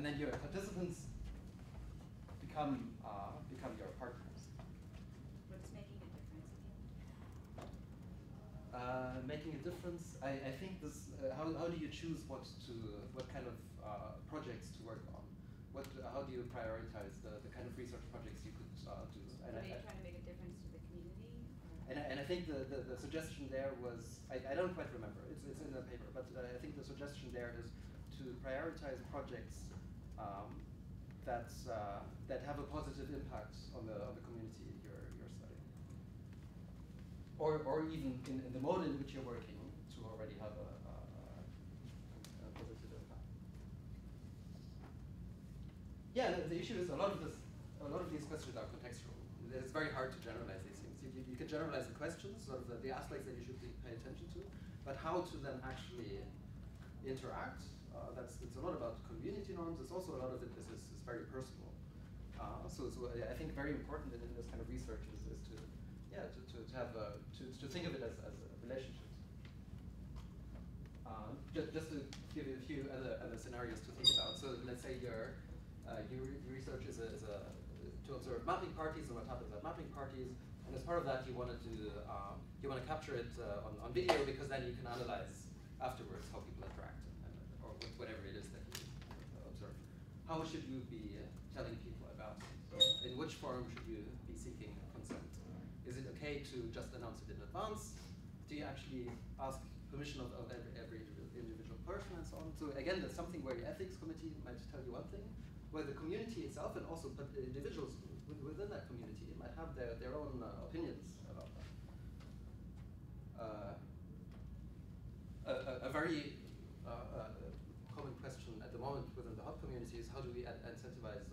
And then your participants become your partners. What's making a difference again? Making a difference. I think this. How do you choose what kind of projects to work on? How do you prioritize the kind of research projects you could do? Are they trying to make a difference to the community? And I think the suggestion there was, I don't quite remember, it's in the paper, but I think the suggestion there is to prioritize projects that have a positive impact on the community you're studying. Or even in the mode in which you're working to already have a positive impact. Yeah, the issue is a lot of these questions are contextual. It's very hard to generalize these things. You can generalize the questions, sort of the aspects that you should pay attention to, but how to then actually interact, it's a lot about community norms. It's also a lot of it is very personal. So I think very important in this kind of research is to think of it as a relationship. Just to give you a few other scenarios to think about. So let's say your research is to observe mapping parties, and what happens at mapping parties, and as part of that you want to capture it on video, because then you can analyze afterwards how people interact or whatever it is that you observe. How should you be telling people about it? In which forum should you be seeking consent? Is it okay to just announce it in advance? Do you actually ask permission of every individual person and so on? So again, that's something where the ethics committee might tell you one thing, where the community itself and also individuals within that community might have their own opinions about that. A very common question at the moment within the hub community is how do we incentivize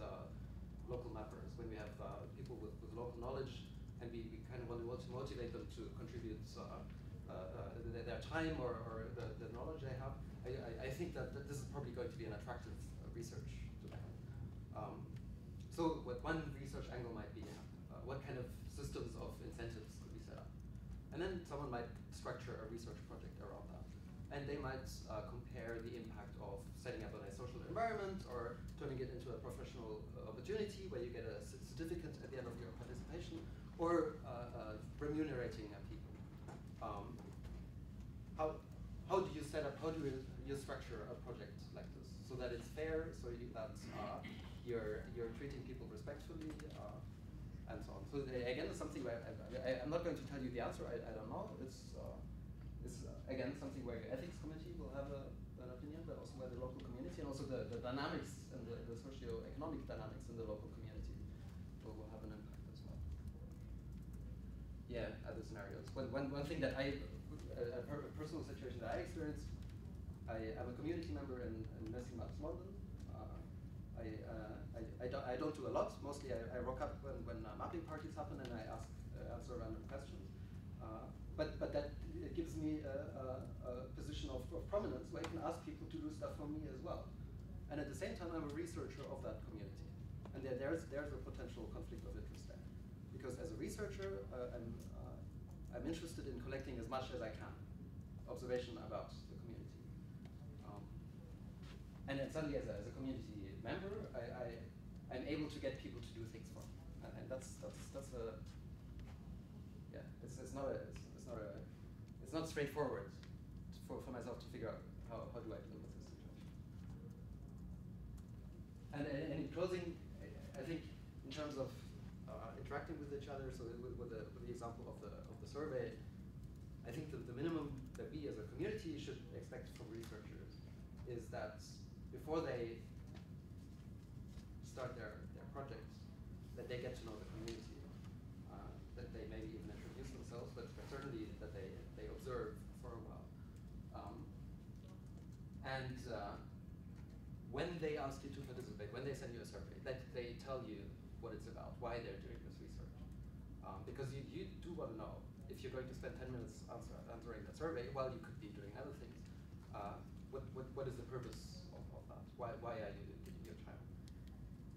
local mappers when we have people with local knowledge, and we kind of want to motivate them to contribute their time or the knowledge they have. I think that this is probably going to be an attractive research to them. So what one research angle might be, what kind of systems of incentives could be set up? And then someone might structure a research project around that. And they might compare the impact of setting up a nice social environment or turning it into a professional opportunity where you get a certificate at the end of your participation, or remunerating people. How do you set up, how do you structure a project like this so that it's fair, so that you're treating people respectfully, and so on. So again, it's something where I'm not going to tell you the answer, I don't know. It's again something where your ethics committee will have an opinion, but also where the local community and also the dynamics and the socio-economic dynamics in the local community will have an impact as well. Yeah, other scenarios. One thing that a personal situation that I experienced, I'm a community member in Non-governmental London. I don't do a lot. Mostly I rock up when mapping parties happen and I answer random questions. But that it gives me a position of prominence where I can ask people to do stuff for me as well. And at the same time, I'm a researcher of that community. And there's a potential conflict of interest there. Because as a researcher, I'm interested in collecting as much as I can observation about the community. And then suddenly, as a community member, I'm able to get people to do things for me. And that's a, yeah, it's not straightforward for myself to figure out how do I deal with this situation. And in closing, I think in terms of interacting with each other, so with the example of the survey, I think the minimum that we as a community should expect from researchers is that before they start their projects, that they get to know the community, that they maybe even introduce themselves, but certainly that they observe for a while. And when they ask you to participate, when they send you a survey, that they tell you what it's about, why they're doing this research. Because you do want to know, if you're going to spend 10 minutes answering that survey, while you could be doing other things, what is the purpose of that? Why are you giving your time?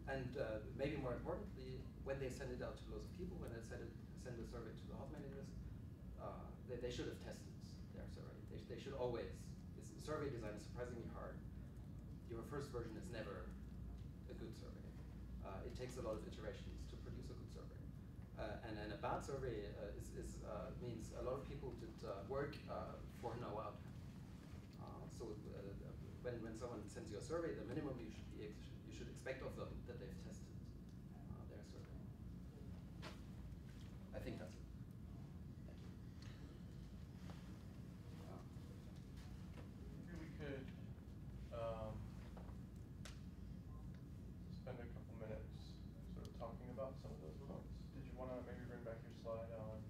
And maybe more importantly, when they send it out to loads of people, when they send the survey to the hub managers, they should have tested their survey. They should always, survey design is surprisingly hard. Your first version is never good survey. It takes a lot of iterations to produce a good survey. And then a bad survey means a lot of people did work for no outcome. So when someone sends you a survey, the minimum you should expect of them that they've tested their survey. I think that's it. Thank you. Maybe we could spend a couple minutes sort of talking about some of those points. Did you want to maybe bring back your slide on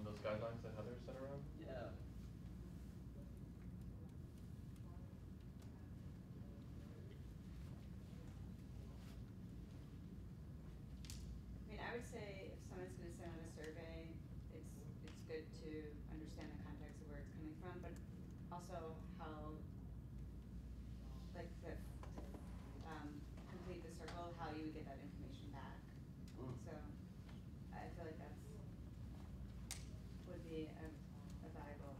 those guidelines that Heather sent around? Yeah. I would say if someone's going to send out a survey, it's good to understand the context of where it's coming from, but also how, like, complete the circle, how you would get that information back. So I feel like that's would be a valuable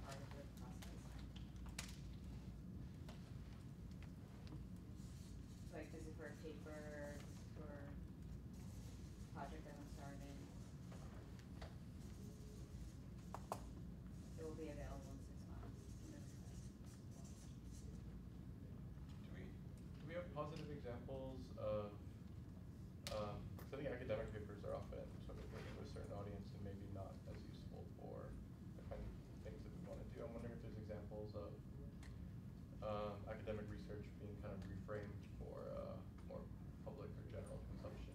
part of the process. Like, is it for a paper? Is it for project that I'm starting? It will be available in 6 months. Do we have positive examples of, I think academic papers are often sort of written to a certain audience and maybe not as useful for the kind of things that we want to do. I'm wondering if there's examples of academic research being kind of reframed for more public or general consumption.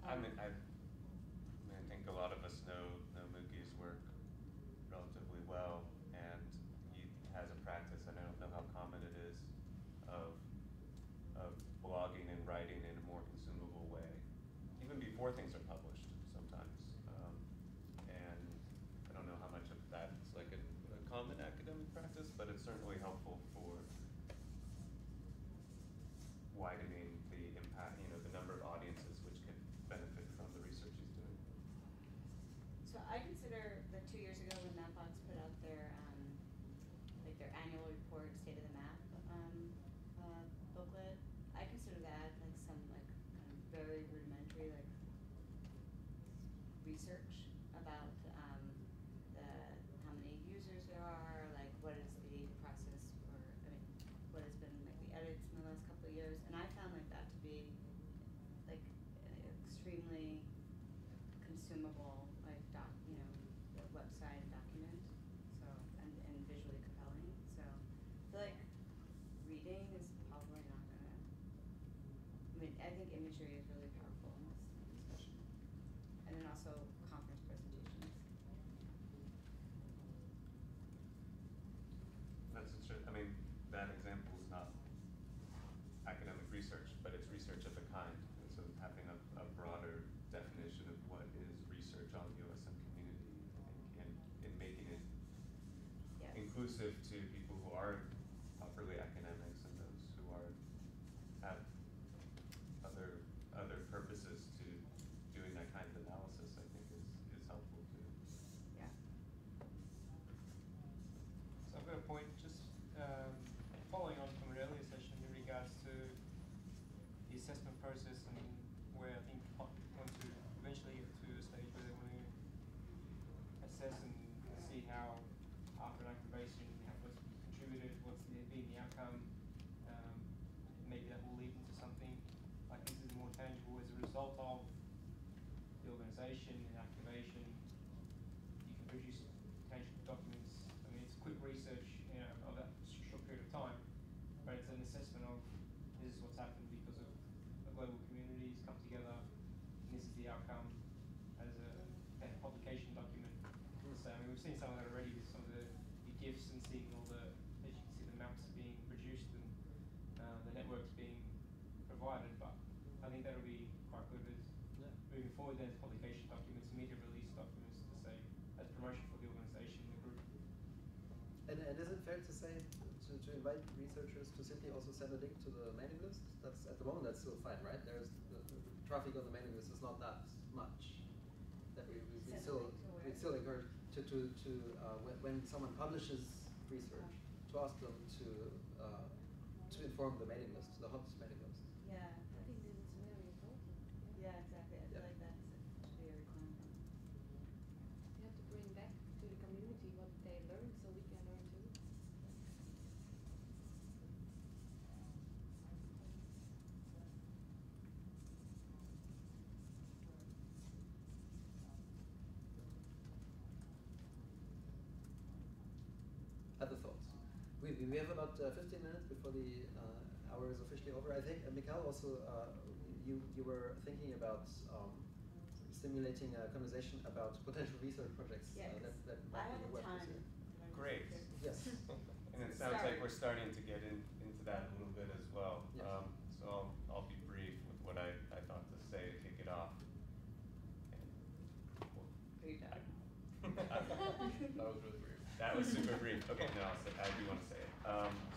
I think a lot of us know Mookie's work relatively well, and he has a practice, and I don't know how common it is, of blogging and writing in a more consumable way, even before things are published sometimes. And I don't know how much of that's like a common academic practice, but it's certainly helpful for widening the impact, the number of audiences which can benefit from the research he's doing. So I consider that 2 years ago when Mapbox put out their their annual report, State of the Map booklet, I consider that like some kind of very rudimentary research about how many users there are, like what is the process for, what has been like the edits in the last couple of years, and I found like that to be like an extremely consumable website and document, so and visually compelling. So I feel like reading is probably not gonna. I think imagery is really powerful in this discussion, and then also conference presentations. That's interesting. That example is not academic research, but it's research of a kind. And so having a broader definition of what is research on the OSM community, and making it inclusive to people who are properly academics and those who have other purposes to doing that kind of analysis, I think is helpful too. Yeah. So I've got a point just following on from an earlier session in regards to the assessment process, and where I think want to eventually get to a stage where they want to assess and see how after an activation, what's contributed, what's been the outcome. Maybe that will lead into something like this is more tangible as a result of the organization and activation. You can produce tangible documents. It's quick research, of that short period of time, but it's an assessment of this is what's happened because of the global communities come together, and this is the outcome as a publication document. So we've seen some of that already with some of the GIFs and seeing all the, as you can see, the maps being produced and the networks being provided. But I think that'll be quite good as moving forward. Then publication documents, media release documents to say as promotion for the organization, the group. And is it fair to say to invite researchers to simply also send a link to the mailing list? That's at the moment that's still fine, right? There's the traffic on the mailing list is not that much. That we still encourage to when someone publishes research, to ask them to inform the mailing list, the hot mailing list. Yeah. I think this is very important. Yeah, exactly. I feel Yeah. like that should be a requirement. You have to bring back to the community what they learned so we can learn too. Other thoughts? We have about 15 minutes before the hour is officially over. I think, Mikhail, also you were thinking about stimulating a conversation about potential research projects Yeah, that I might have be a work ton. this year. that I'm Great. interested in. Yes. And it sounds like we're starting to get into that a little bit as well. Yes. So I'll be brief with what I thought to say to kick it off. Are you done? That was really brief. That was super brief. Okay, no, I do want to say it.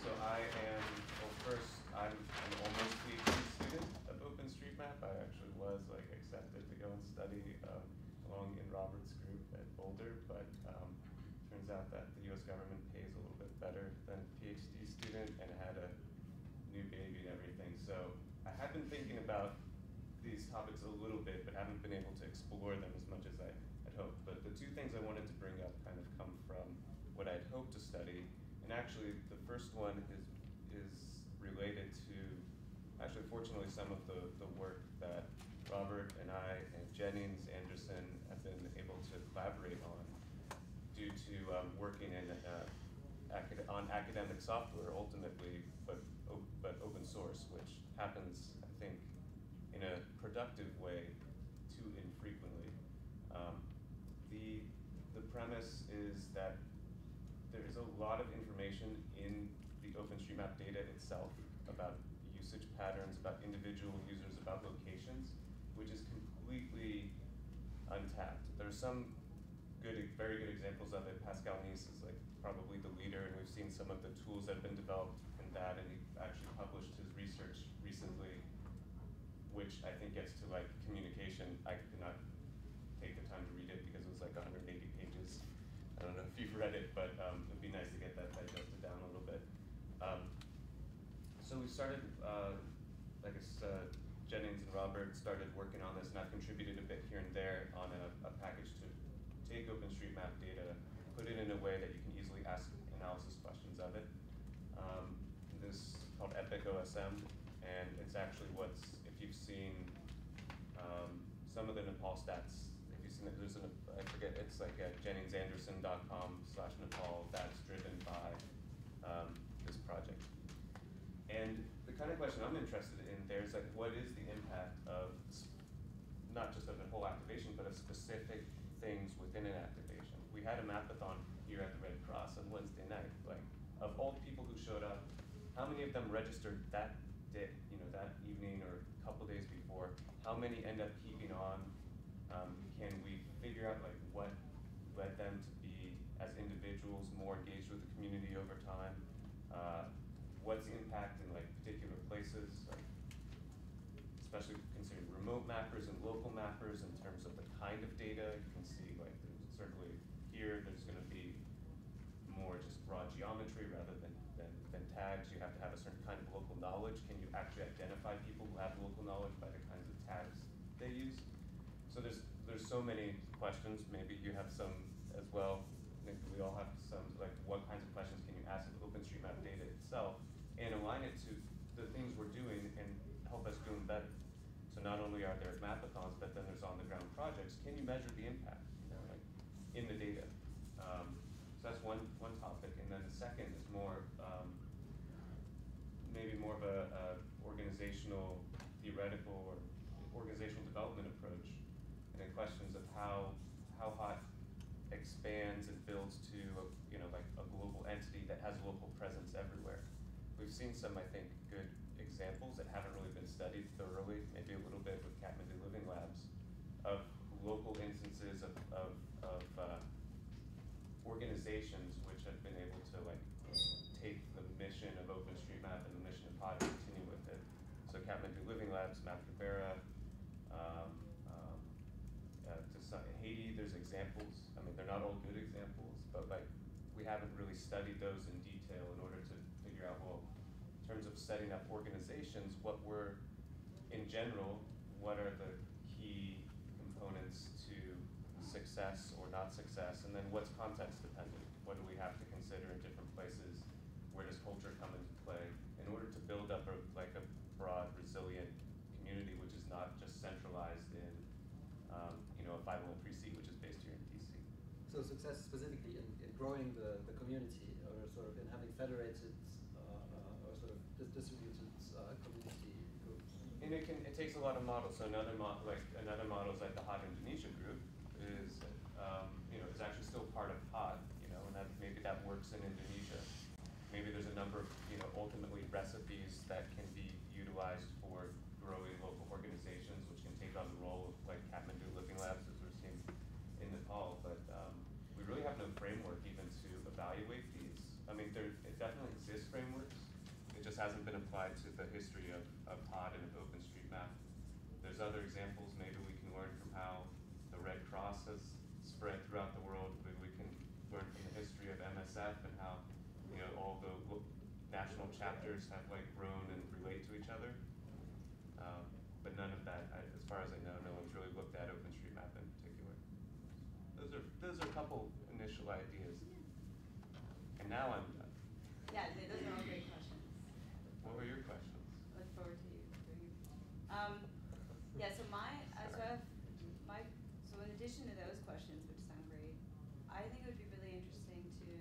So I am, well, first, I'm an almost PhD student of OpenStreetMap. I actually was accepted to go and study along in Robert's group at Boulder, but turns out that the U.S. government pays a little bit better than a PhD student, and had a new baby and everything. So I have been thinking about these topics a little bit, but haven't been able to explore them as much as I had hoped. But the two things I wanted to bring up kind of come from what I'd hoped to study. And actually, the first one is related to, actually, fortunately, some of the work that Robert and I and Jennings Anderson have been able to collaborate on due to working in on academic software ultimately, but open source, which happens, I think, in a productive way too infrequently. The premise is that there is a lot of information in the OpenStreetMap data itself about usage patterns, about individual users, about locations, which is completely untapped. There's some very good examples of it. Pascal Nice is probably the leader, and we've seen some of the tools that have been developed in that, and he actually published his research recently, which I think gets to communication. I could not take the time to read it because it was 180 pages. I don't know if you've read it, but it'd be nice to get that digested down a little bit. So we started, Jennings and Robert started working on this, and I've contributed a bit here and there on a package to take OpenStreetMap data, put it in a way that you can easily ask analysis questions of it. This is called Epic OSM, and it's actually if you've seen some of the Nepal stats, if you've seen it, there's I forget, it's at jenningsanderson.com/Nepal, that's driven by this project. And the kind of question I'm interested in there is what is the impact of, not just of the whole activation, but of specific things within an activation. We had a mapathon here at the Red Cross on Wednesday night. Of all the people who showed up, how many of them registered that day, that evening or a couple days before? How many end up keeping on? Can we figure out what led them to be, as individuals, more engaged with the community over time? What's the impact in particular places, especially considering remote mappers and local mappers in terms of the kind of data? You can see there's certainly here there's going to be more just raw geometry rather than tags. You have to have a certain kind of local knowledge. Can you actually identify people who have local knowledge by the kinds of tags they use? So there's so many questions. Maybe you have some as well. I think we all have some, what kinds of questions can you ask of OpenStreetMap data itself and align it to the things we're doing and help us do them better. So not only are there mapathons, but then there's on-the-ground projects. Can you measure the impact in the data? So that's one topic. And then the second is more, maybe more of a organizational, theoretical, or organizational development approach. And then questions of how HOT expands and builds to a global entity that has local presence everywhere. We've seen some, I think, good examples that haven't really been studied thoroughly, maybe a little bit with Kathmandu Living Labs, of local instances of organizations which have been able to take the mission of OpenStreetMap and the mission of HOT and continue with it. So Kathmandu Living Labs, Mapkabera, in Haiti, there's examples. I mean, they're not all good examples, but we haven't really studied those in detail in order to figure out, well, in terms of setting up organizations, in general, what are the key components to success or not success, and then what's context dependent? What do we have to consider in different places? Where does culture come into play? In order to build up a broad, resilient community, which is not just centralized in a 501(c), which is based here in DC. So success specifically in growing the community, or sort of in having federated or sort of distributed community groups. And it takes a lot of models. So another model is like the Hot Indonesia group is is actually still part of Hot, and maybe that works in Indonesia. Maybe there's a number of ultimately recipes that can be utilized for growing local organizations, which can take on the role of like Kathmandu Living Labs, as we're seeing in Nepal. But we really have no framework even to evaluate these. I mean, it definitely exists frameworks. It just hasn't been applied to the history of Hot and of OpenStreetMap. There's other examples. Maybe we can learn from how the Red Cross has spread throughout the world. Maybe we can learn from the history of MSF and how all the national chapters have like grown and relate to each other. But none of that, as far as I know, no one's really looked at OpenStreetMap in particular. Those are a couple initial ideas. And now I'm done. Yeah, those are all great questions. What were your questions? Look forward to you. Yeah, so so in addition to those questions, which sound great, I think it would be really interesting to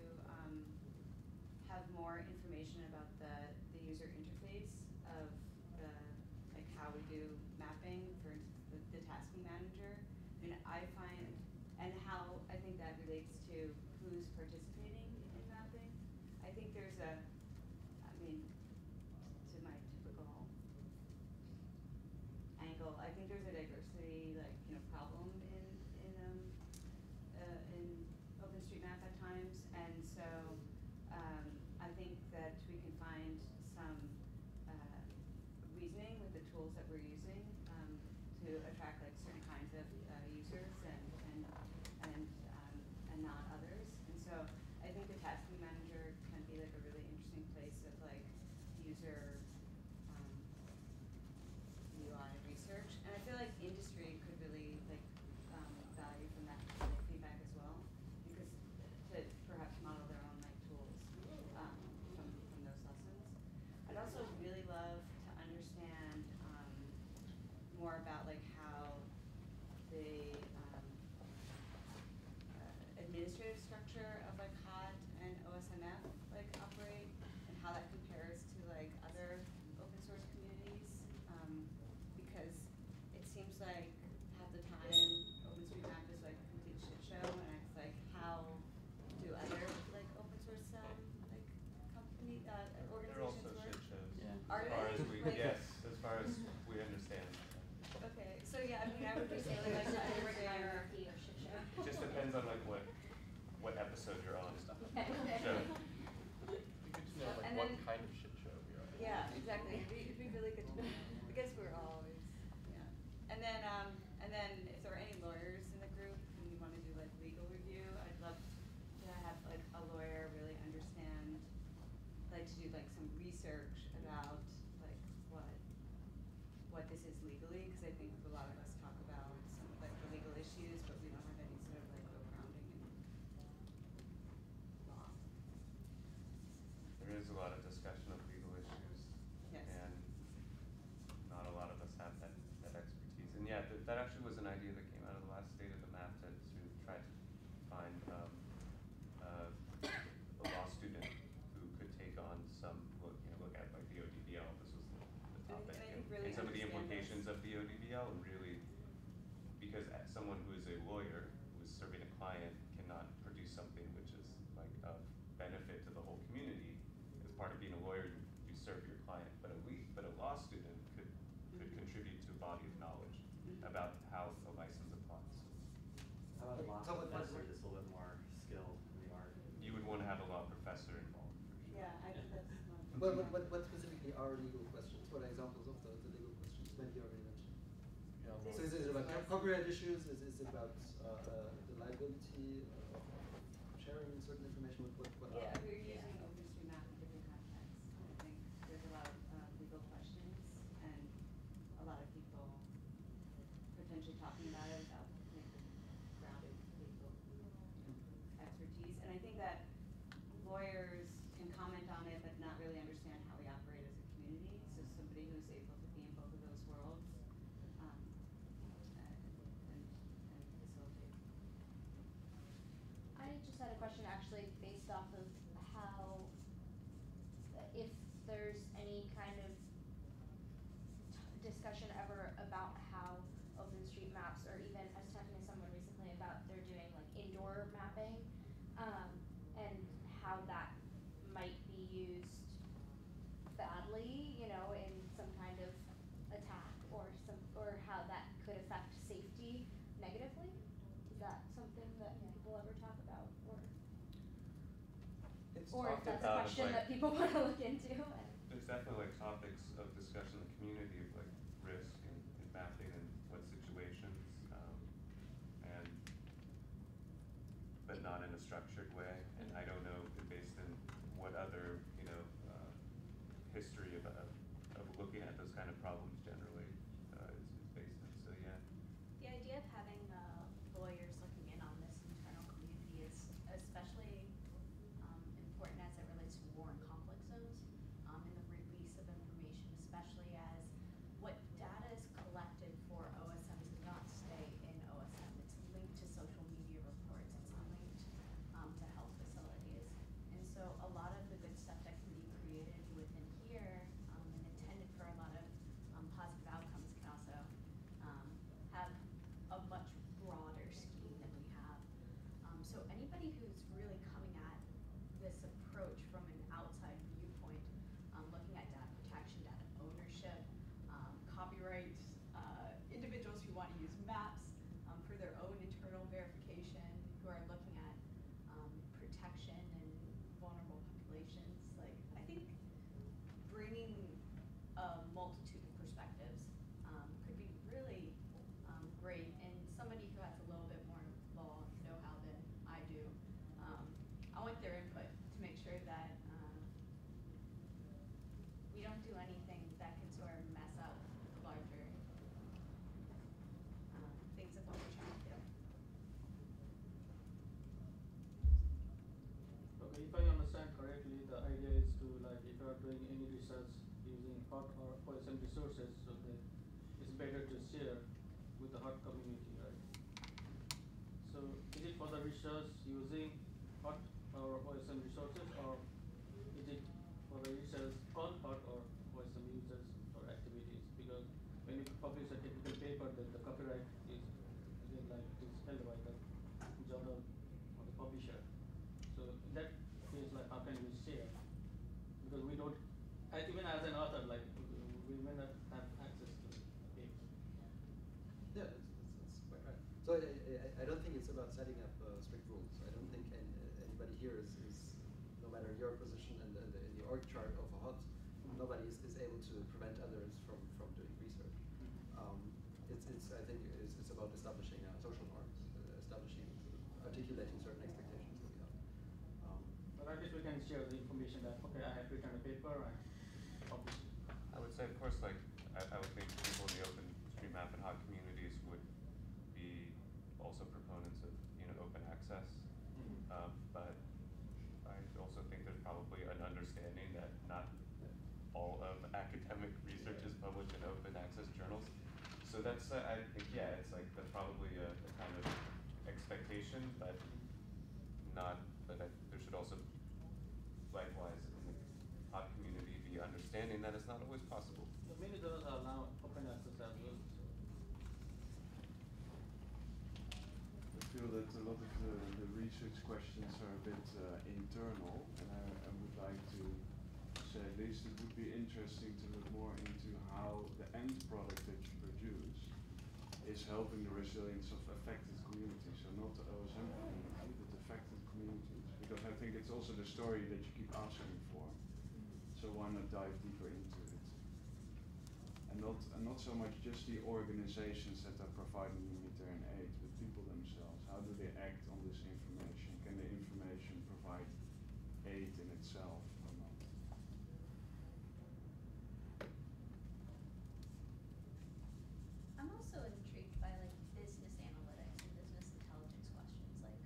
have more information about the user interface of how we do mapping for the tasking manager. And I find, and how I think that relates to who's participating in mapping. I think there's to my typical angle, I think there's a diversity problem in OpenStreetMap at times, and so I think that we can find some reasoning with the tools that we're using to attract certain kinds of users and not others. And so I think the tasking manager can be a really interesting place of user UI research, and I feel like industry could really value from that feedback as well, because to perhaps model their own tools from those lessons. I'd also really love to understand more about how the administrative structure of HOT and OSMF operate, and how that compares to other open source communities, because it seems like half the time OpenStreetMap is a complete shit show, and it's how do other open source company They're also organizations work? shit shows. Yeah. Are As far as they? yes, as far as we understand. Okay, so yeah, I would just say I understand. Hierarchy or shit show. It just depends on what episode you're on. Okay. So, It'd be good to know And what then- kind of shit show we are. Yeah, exactly. It'd be really good to know. I guess we're always, yeah. And then if there are any lawyers in the group and you want to do legal review, I'd love to have a lawyer really understand, to do some research about what this is legally, because I think a lot of us talk about some of the legal issues, but we don't have any sort of real grounding in law. there is a lot of discussion of legal issues. Yes. And not a lot of us have that expertise. And yeah, that actually was an idea that came out of the last State of the Map, to try to find a law student who could take on some look at the ODBL. This was the topic, And I think really and some of the understand implications this. of the ODBL, and really, because as someone who is a lawyer who is serving a client cannot produce something which is of benefit to the whole community. As part of being a lawyer, you serve your client, but a law student could contribute to a body of knowledge about how a license applies. How about a law So what- professor that's a little bit more skilled in the art? You would want to have a law professor involved, for sure. Yeah, I think that's not. What specifically are legal questions? What are examples of the legal questions? Maybe you already mentioned. Yeah, So is it about copyright issues? Is it about the liability of sharing certain information with what Yeah, we're using OpenStreetMap in different contexts. I think there's a lot of legal questions and a lot of people potentially talking about it without like grounded legal expertise. And I think that lawyers can comment on it but not really understand how we operate as a community. So somebody who's able to be in both of those worlds and facilitate. I just had a question actually based off of how, if there's any kind of discussion ever about how OpenStreetMaps, or even I was talking to someone recently about they're doing like indoor mapping, and how that might be used badly, you know, in some kind of attack or how that could affect safety negatively. Is that something that people ever talk about, It's or if talked that's a about as question like, that people want to look into? there's definitely like topics of discussion in the community of like risk and mapping and what situations, and but not in a structured way. And I don't know based in what other history of looking at those kind of problems generally is based in. So yeah. The idea of having lawyers looking in on this internal community is especially important as it relates to war and conflict zones, and the release of information, especially as what data is collected for OSM does not stay in OSM. It's linked to social media reports. It's linked to health facilities. And so a lot of the good stuff that can be created within here and intended for a lot of positive outcomes can also have a much broader scheme than we have. So anybody who's really coming at this approach from an outside viewpoint, looking at data protection, data ownership, copyright, individuals who want to use maps for their own internal verification, who are looking at protection and vulnerable populations, like I think bringing a multitude of perspectives could be really great, and somebody who has a little bit more law know-how than I do. I want their input to make sure that we don't do anything that can sort of mess up the larger things of what we're trying to do. Okay, if I understand correctly, the idea is to, like, if you are doing any research using hot or OSM resources, so that it's better to share with the hot community, right? So is it for the research using hot or OSM resources, or is it for the research on hot or OSM users or activities? Because when you publish a technical paper, then the copyright is again like it is held by the journal or the publisher. So in that case, like how can we share? Because we don't, even as an author, like we may not have access to the paper. Yeah, that's quite right. So I don't think it's about setting up strict rules. I don't think anybody here is, no matter your position in the org chart of a hot, nobody is able to prevent others from doing research. I think it's about establishing social norms, articulating certain expectations that we have. But at least we can share the information that, okay, I have written a paper and published it. I would say, of course, like I would think people in the OpenStreetMap and hot communities would be also proponents of open access. But I also think there's probably an understanding that not all of academic research is published in open access journals. So that's I think it's like that's probably a kind of expectation, but not. But there should also likewise in the hot community be understanding that it's not always possible. Many journals are now open access as well. So. I feel that a lot of the research questions are a bit internal, and I would like to say at least it would be interesting to look more into how the end product that you produce is helping the resilience of affected communities. So not the OSM community, but affected communities. Because I think it's also the story that you keep asking for. So why not dive deeper into it? And not so much just the organizations that are providing humanitarian aid, but people themselves. How do they act on this information? Can the information information provide aid in itself or not. I'm also intrigued by like business analytics and business intelligence questions, like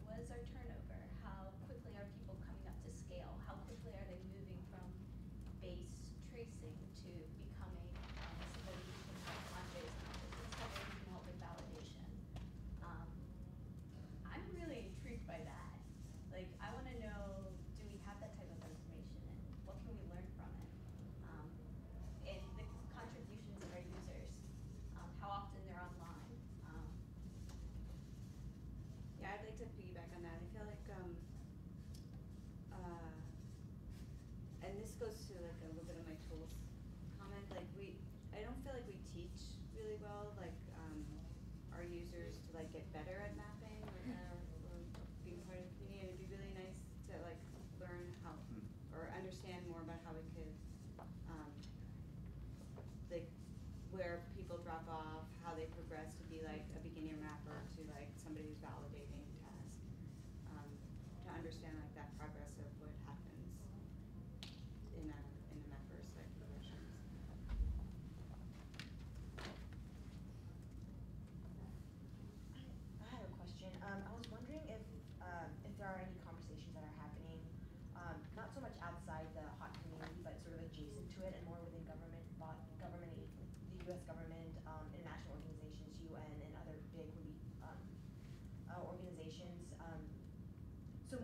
what is our turnover? How quickly are people coming up to scale? How quickly are they moving from base tracing to becoming somebody who can help on JSON, somebody who can help with validation? I'm really intrigued by that. Like, I want to know, do we have that type of information, and what can we learn from it? And the contributions of our users, how often they're online. Yeah, I'd like to piggyback on that. I feel like, and this goes to like a little bit of my tools comment. Like I don't feel like we teach really well, like our users to like get better at mapping or being part of the community. And it'd be really nice to like learn how or understand more about how we could like where people drop off, how they progress to be like a beginner mapper to like somebody who's validating tasks, to understand like that progress of what happens in a mapper's like progressions. I had a question. I was wondering if there are any conversations that are happening, not so much outside the hot community, but sort of adjacent to it and more within government, the U.S. government, international organizations, UN, and other big organizations. So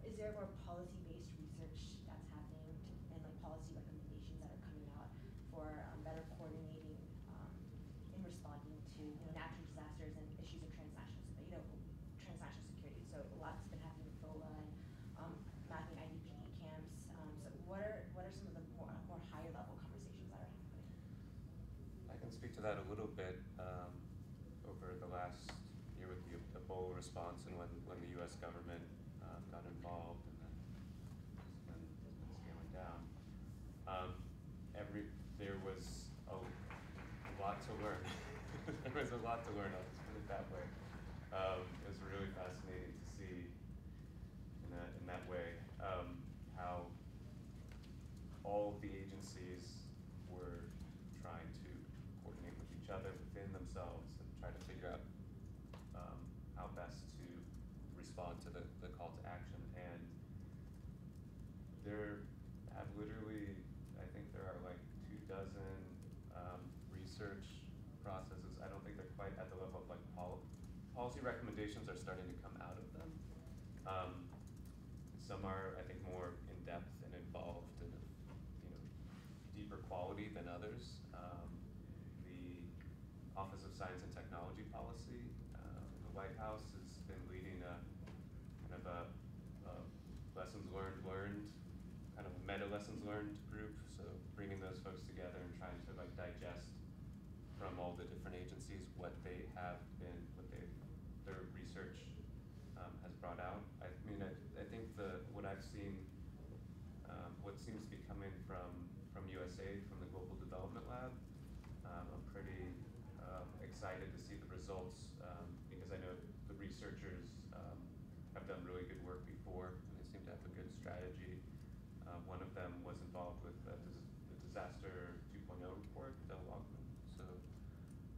is there more policy-based research that's happening and like policy recommendations that are coming out for better coordinating in responding to natural disasters and issues of transnational security? So a lot's been happening with FOLA and mapping IDP camps. So what are some of the more higher level conversations that are happening? I can speak to that a little bit. Over the last year with the Ebola response and when the U.S. government got involved and then has been scaling down. There was a lot to learn. There was a lot to learn, I'll just put it that way. It was really fascinating to see in that way how all of the agencies were trying to coordinate with each other within themselves and try to figure out how best to respond to the call to action. And there have literally, I think there are like 24 research processes. I don't think they're quite at the level of like policy recommendations are starting to come out of them. Some are, I think, more in depth and involved and deeper quality than others. The Office of Science and Technology Policy, the White House has been leading a kind of a lessons learned, kind of meta lessons learned group. So bringing those folks together and trying to like digest from all the different agencies what they have been, their research has brought out. I mean, I think what I've seen, what seems to be coming from USAID, from the Global Development Lab, I'm pretty excited to see the results because I know the researchers have done really good work before and they seem to have a good strategy. One of them was involved with the Disaster 2.0 report, Del Logman. So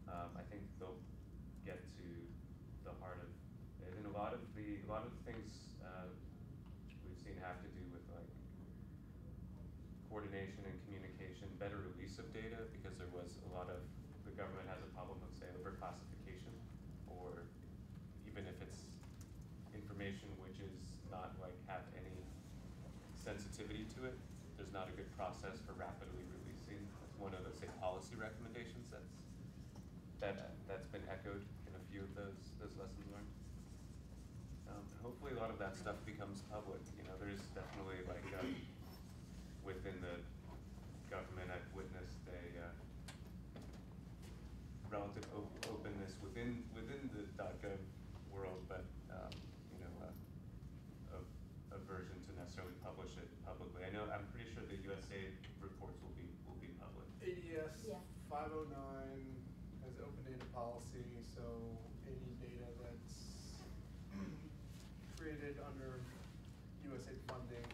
I think they'll get to the heart of it. And a lot of the things we've seen have to do with like coordination and communication, better release of data, because there was a lot of, the government has a problem with, say, overclassification, or even if it's information which is not like have any sensitivity to it, there's not a good process for rapidly releasing. That's one of those, say, policy recommendations that's been echoed in a few of those lessons learned. Hopefully a lot of that stuff becomes public. There's definitely like within the government, I've witnessed a relative openness within the .gov world, but aversion to necessarily publish it publicly. I'm pretty sure the USAID reports will be public. ADS Yeah. 509 has open data policy, so any data that's created under USAID funding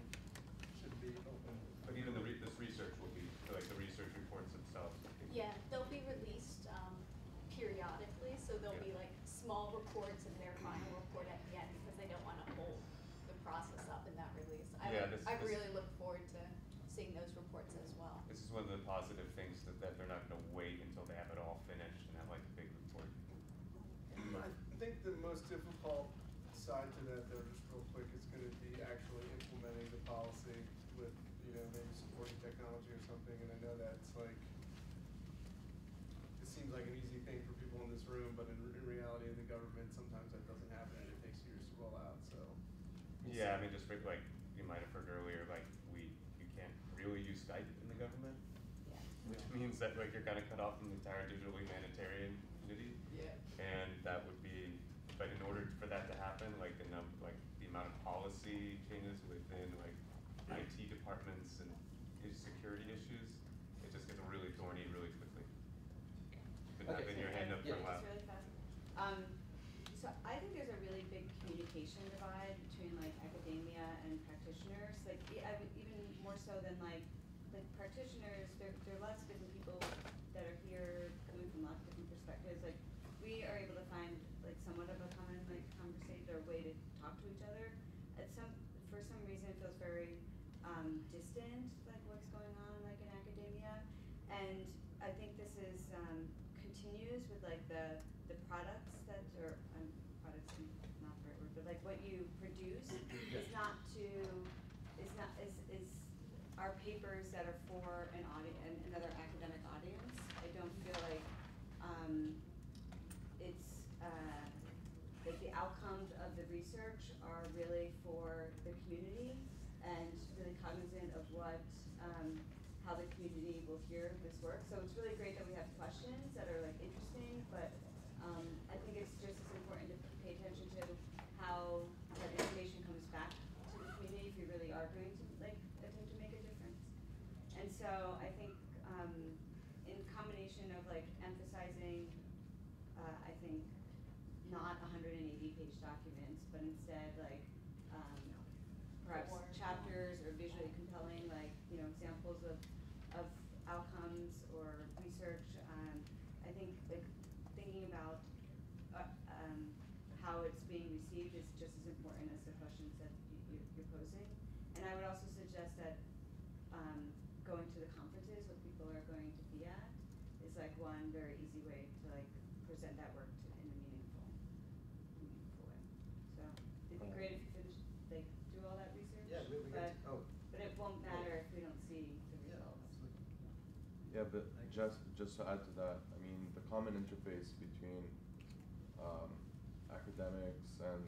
should be open. But even this research will be, like the research reports themselves. Yeah, they'll be released periodically, so there'll be like small reports and their final report at the end because they don't want to hold the process up in that release. I really look forward to seeing those reports as well. This is one of the positive things that they're not going to wait until they have it all finished and have like a big report. I think the most difficult side to that, though, just real quick, is going to be actually implementing the policy with, maybe supporting technology or something. And I know that's like, it seems like an easy thing for people in this room, but in reality, in the government, sometimes that doesn't happen and it takes years to roll out. So. Yeah, I mean, just for, like you might have heard earlier, like you can't really use Skype in the government, which means that like you're kind of cut off from the entire digital humanitarian community. Yeah. And that would be, but in order for that to happen, like the amount of policy changes within like IT departments and security issues, it just gets really thorny really quickly. You've been having your hand up for a while. Just really fast. So I think there's a really big communication divide between like academia and practitioners. Like even more so than like practitioners, there are lots of different people that are here coming from lots of different perspectives. Like we are able to find like somewhat of a common like conversation or way to talk to each other. For some reason it feels very distant, like what's going on like in academia. And I think this is continues with like the products that are products is not the right word, but like what you produce is not are papers that are for an audience, another academic audience. I don't feel like it's like the outcomes of the research are really for the community and really cognizant of what how the community will hear this work. So it's really great that we have questions that are like interesting, but I think it's just as important to pay attention to how that information comes back to the community if you really are going to like attempt to make a difference. And so I think in combination of like emphasizing, I think not 180-page documents, but instead like perhaps chapters or visually compelling like examples of outcomes or research. I think like thinking about how it's being received is just as important as the questions that you're posing. And I would also suggest that going to the conferences where people are going to be at is like one very easy way to like present that work in a meaningful way. So it'd be great if you could like do all that research. Yeah, but it won't matter if we don't see the results. Yeah, but just to add to that, I mean, the common interface between academics and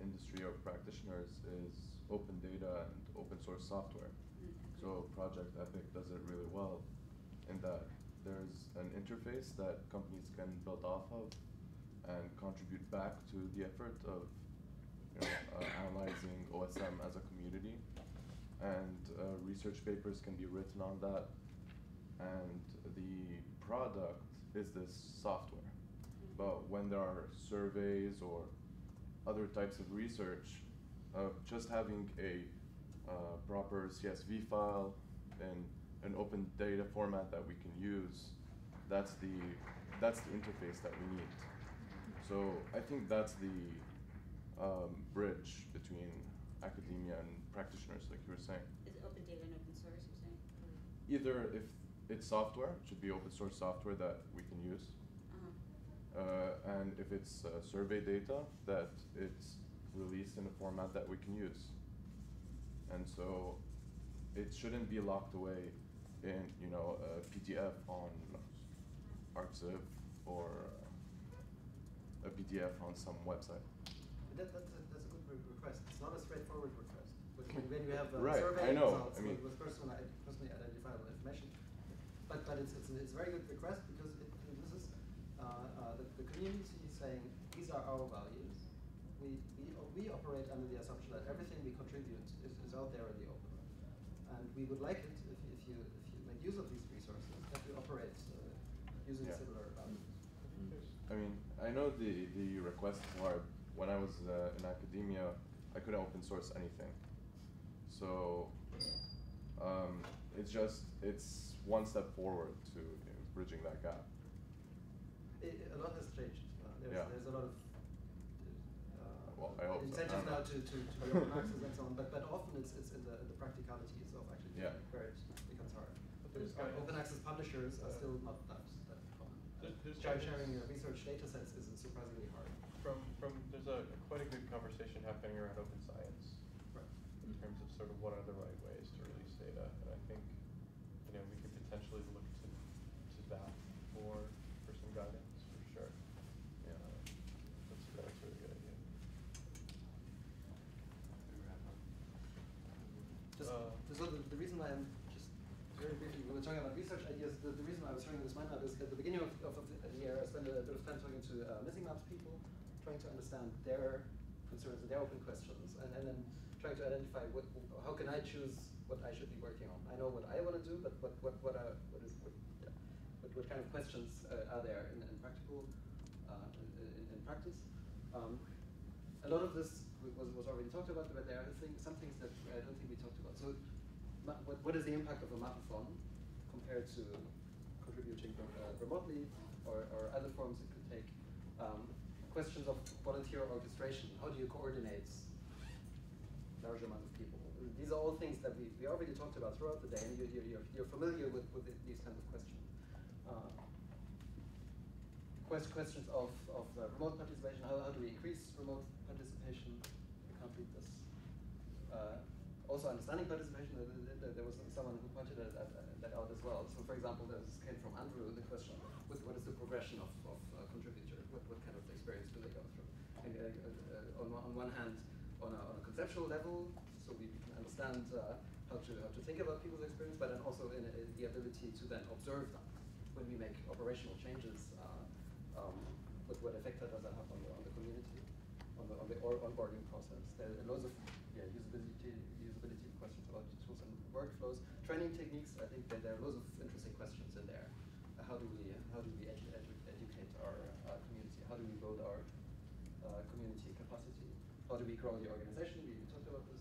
industry or practitioners is open data and open source software. So Project Epic does it really well in that there's an interface that companies can build off of and contribute back to the effort of analyzing OSM as a community. And research papers can be written on that. And the product is this software. But when there are surveys or other types of research, just having a proper CSV file and an open data format that we can use, that's the interface that we need. So I think that's the bridge between academia and practitioners, like you were saying. Is it open data and open source, you're saying? Either if it's software, it should be open source software that we can use. And if it's survey data, that it's released in a format that we can use. And so it shouldn't be locked away in a PDF on Arxiv or a PDF on some website. That's a good request. It's not a straightforward request. When you have right, survey I know. results I mean, with personally identifiable information, but it's a very good request because this is the community saying these are our values. We operate under the assumption that everything we contribute is out there in the open, and we would like it if you make use of these resources that you operate using similar values. I mean, I know the request is hard when I was in academia, I couldn't open source anything. So it's one step forward to bridging that gap. A lot has changed. There's a lot of well, I hope incentives so. now to be open access and so on, but often it's in the practicalities of actually doing it where it becomes hard. Open access publishers are still not that common. Sharing research data sets is surprisingly hard. There's quite a good conversation happening around open science, right, in terms of sort of what are the right ways to release data, and I think we could potentially look to that for some guidance for sure. Yeah, that's a really good idea. So the reason why I'm just very briefly, we were talking about research ideas, the reason why I was showing this mind map is at the beginning of the year, I spent a bit of time talking to missing maps people, trying to understand their concerns and their open questions, and then trying to identify how can I choose what I should be working on. I know what I want to do, but what kind of questions are there in practical in practice? A lot of this was already talked about, but there are some things that I don't think we talked about. So, what is the impact of a mapathon compared to contributing remotely or other forms it could take? Questions of volunteer orchestration. How do you coordinate large amount of people? These are all things that we already talked about throughout the day, and you're familiar with these kinds of questions. Questions of remote participation. How do we increase remote participation to complete this? Also understanding participation. There was someone who pointed that out as well. So, for example, this came from Andrew. The question: what is the progression of a contributor? What kind of experience do they go through? And, on one hand, on a conceptual level, so we can understand how to think about people's experience, but then also in the ability to then observe that when we make operational changes. What effect does that have on the community, on the onboarding process? There are loads of usability questions about tools and workflows, training techniques. I think that there are loads of interesting questions in there. How do we educate our community? How do we build our community capacity? How do we grow the organization? We talked about this.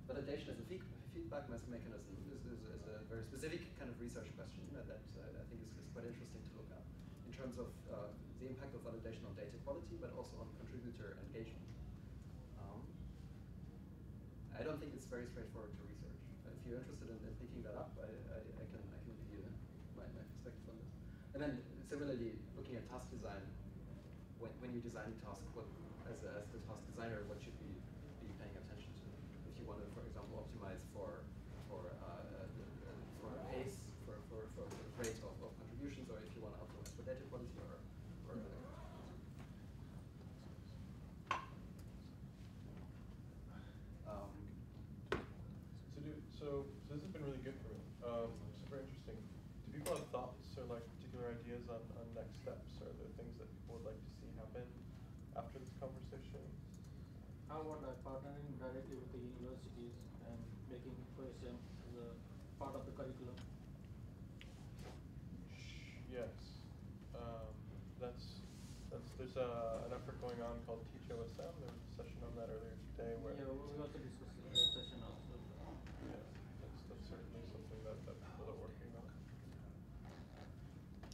Validation as a feedback mechanism is a very specific kind of research question that I think is quite interesting to look at in terms of the impact of validation on data quality, but also on contributor engagement. I don't think it's very straightforward to research. If you're interested in picking that up, I can give you my perspective on this. And then similarly, looking at task design, when you design a task, as the task designer, what should we be paying attention to? If you want to, for example, optimize for pace, for rate of contributions, or if you want to optimize for data quality or other. So this has been really good for me. Super interesting. Do people have thoughts or particular ideas on next steps, or the things that people would like to see happen after this conversation? How about partnering directly with the universities and making OSM as a part of the curriculum? Yes. There's an effort going on called Teach OSM. There was a session on that earlier today where we also discussed in the session also. Yeah, that's certainly something that people are working on.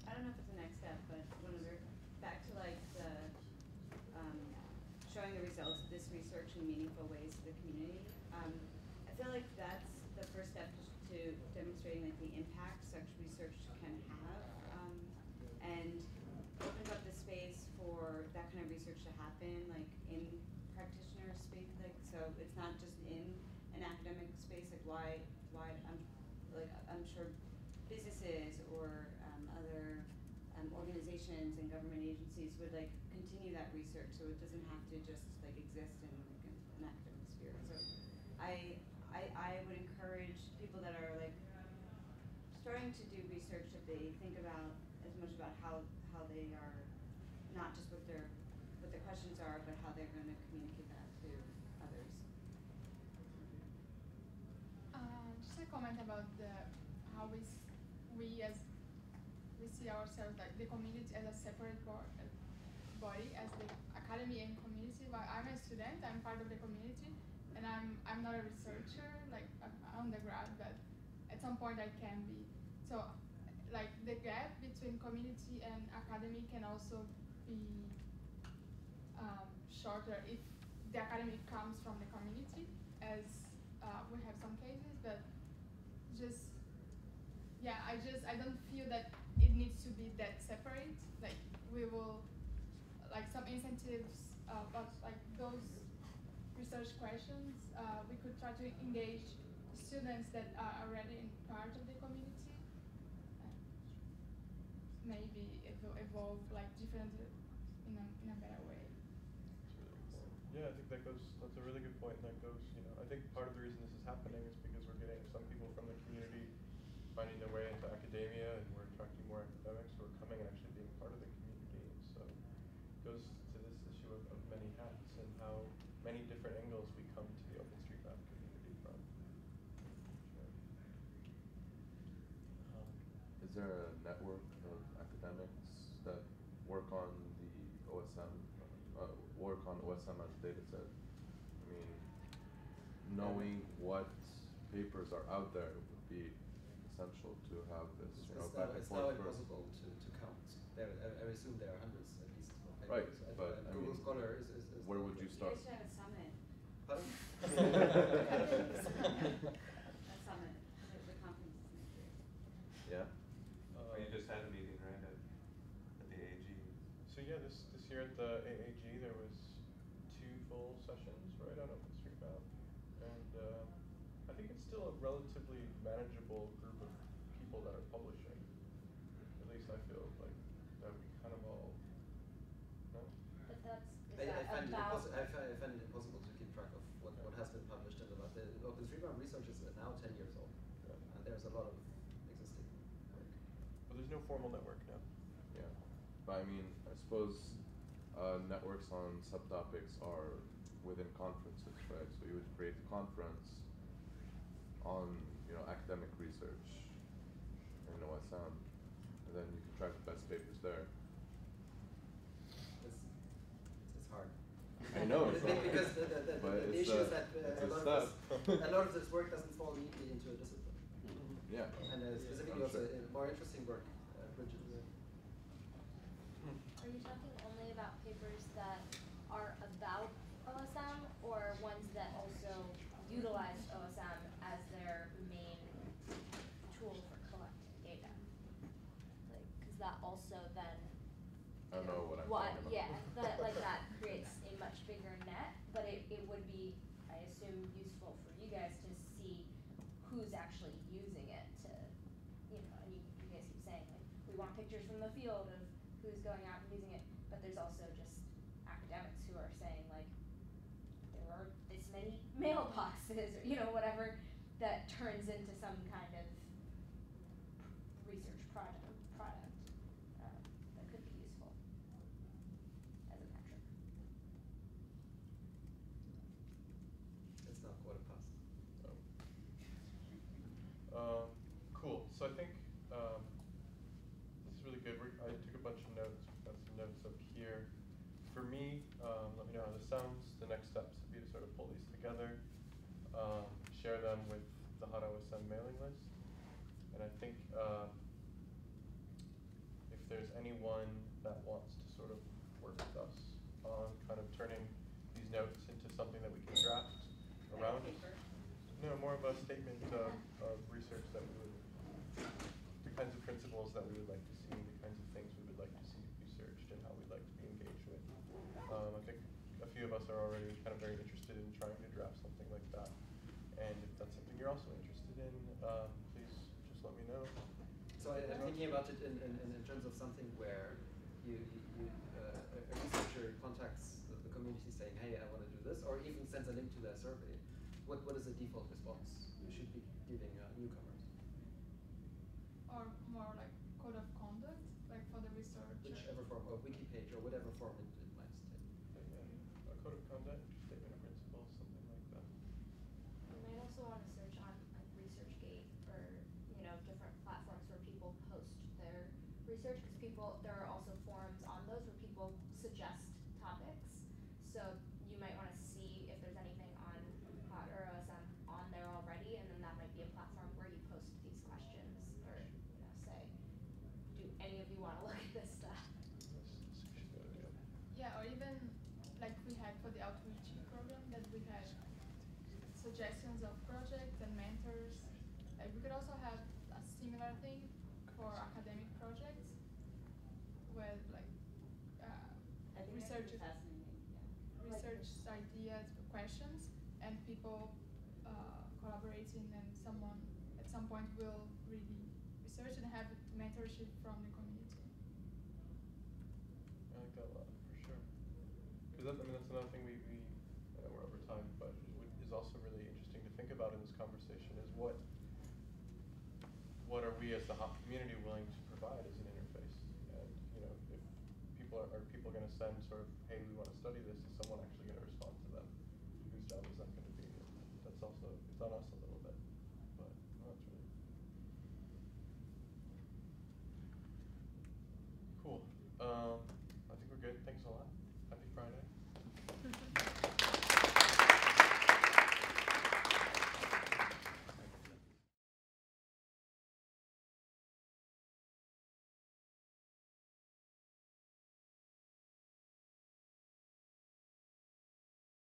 I don't know if it's the next step, but when we're back to the showing the results of this research in meaningful ways to the community, I feel like that's the first step to demonstrating the impact such research can have, and opens up the space for that kind of research to happen, in practitioner space, so it's not just in an academic space, why I'm sure businesses or other organizations and government agencies would continue that research, so it doesn't have to just exist in an academic sphere. So I would encourage people that are starting to do research that they think about as much about how they are, not just what their questions are, but how they're going to communicate that to others. Just a comment about how we see ourselves, the community as a separate body, as the academy and community. While I'm a student, I'm part of the community, and I'm not a researcher, like I'm undergrad, but at some point I can be. So, like the gap between community and academy can also be shorter if the academic comes from the community, as we have some cases, but just, yeah, I don't feel that it needs to be that separate. Like we will, like some incentives, but like those research questions, we could try to engage students that are already in part of the community. Maybe it will evolve like different in a better way. Yeah, I think that's a really good point, and that goes, I think part of the reason this is happening is because we're getting some people from the community finding their way into academia, and we're attracting more academics who are coming and actually being part of the community. And so it goes to this issue of many hats and how many different angles we come to the OpenStreetMap community from. Is there a network of academics that work on the OSM, work on OSM as a data set? I mean, knowing what papers are out there would be essential to have this, back and It's forth. now impossible to count. I assume there are hundreds at least of papers. Right, but I Google mean, Scholar is where would you start? You should have a summit. Pardon? A summit. The conference is next year. Yeah. Or you just had a meeting, right, at the AAG? So yeah, this year at the AAG there was 2 full sessions right on OpenStreetMap, and I think it's still a relatively manageable group of people that are publishing. At least I feel like that we kind of all know. But I find it impossible to keep track of what has been published and about. The OpenStreetMap research is now 10 years old. Yeah. There's a lot of existing work. But there's no formal network now. Yeah, but I mean, I suppose networks on subtopics are within conferences, right? So you would create a conference on, academic research in OSM, and then you can track the best papers there. It's hard. I know it's hard. Because the issue is that a lot of this work doesn't fall neatly into a discipline. Yeah. And specifically also more interesting work, Bridget. Are you talking only about papers that are about OSM, or ones that also utilize OSM as their main tool for collecting data? Like, because that also then, I don't know what I'm talking about. yeah, that creates a much bigger net, but it would be, I assume, useful for you guys to see who's actually using it to, and you guys keep saying, like, we want pictures from the field of who's going out and using it, but there's also just academics who are saying, like, there are this many mailboxes, or, whatever, that turns into some kind of research product that could be useful as a metric. It's not quarter past. Cool. So I think this is really good. I took a bunch of notes. We've got some notes up here. For me, let me know how this sounds. The next steps would be to sort of pull these together, share them with the Hot OSM mailing list. And I think if there's anyone that wants to sort of work with us on kind of turning these notes into something that we can draft around. No, more of a statement of research that we would, the kinds of principles that we would like to see, the kinds of things we would like to see researched, and how we'd like to be engaged with. I think a few of us are already kind of very interested in trying to draft something like that. And if that's something you're also interested in, please just let me know. So I'm thinking about it in terms of something where a researcher contacts the community saying, hey, I want to do this, or even sends a link to their survey. What is the default response you should be giving newcomers? Or more like code of conduct, like for the researcher. Whichever form, or wiki page, or whatever form it might take. A code of conduct, statement of principles, something like that. You might also want to search on like ResearchGate or different platforms where people post their research, because there are also forums on those where people suggest topics. suggestions of projects and mentors. Like we could also have a similar thing for academic projects, where like I think research that's fascinating. Yeah. research ideas, questions, and people collaborating, and someone at some point will really research and have mentorship from the community. I like that a lot, for sure. Because I mean, that's another thing we I know we're over time, but is also really interesting to think about in this conversation is what are we as the HOP community willing to provide as an interface? And you know, if people are people going to send sort of, hey, we want to study this, is someone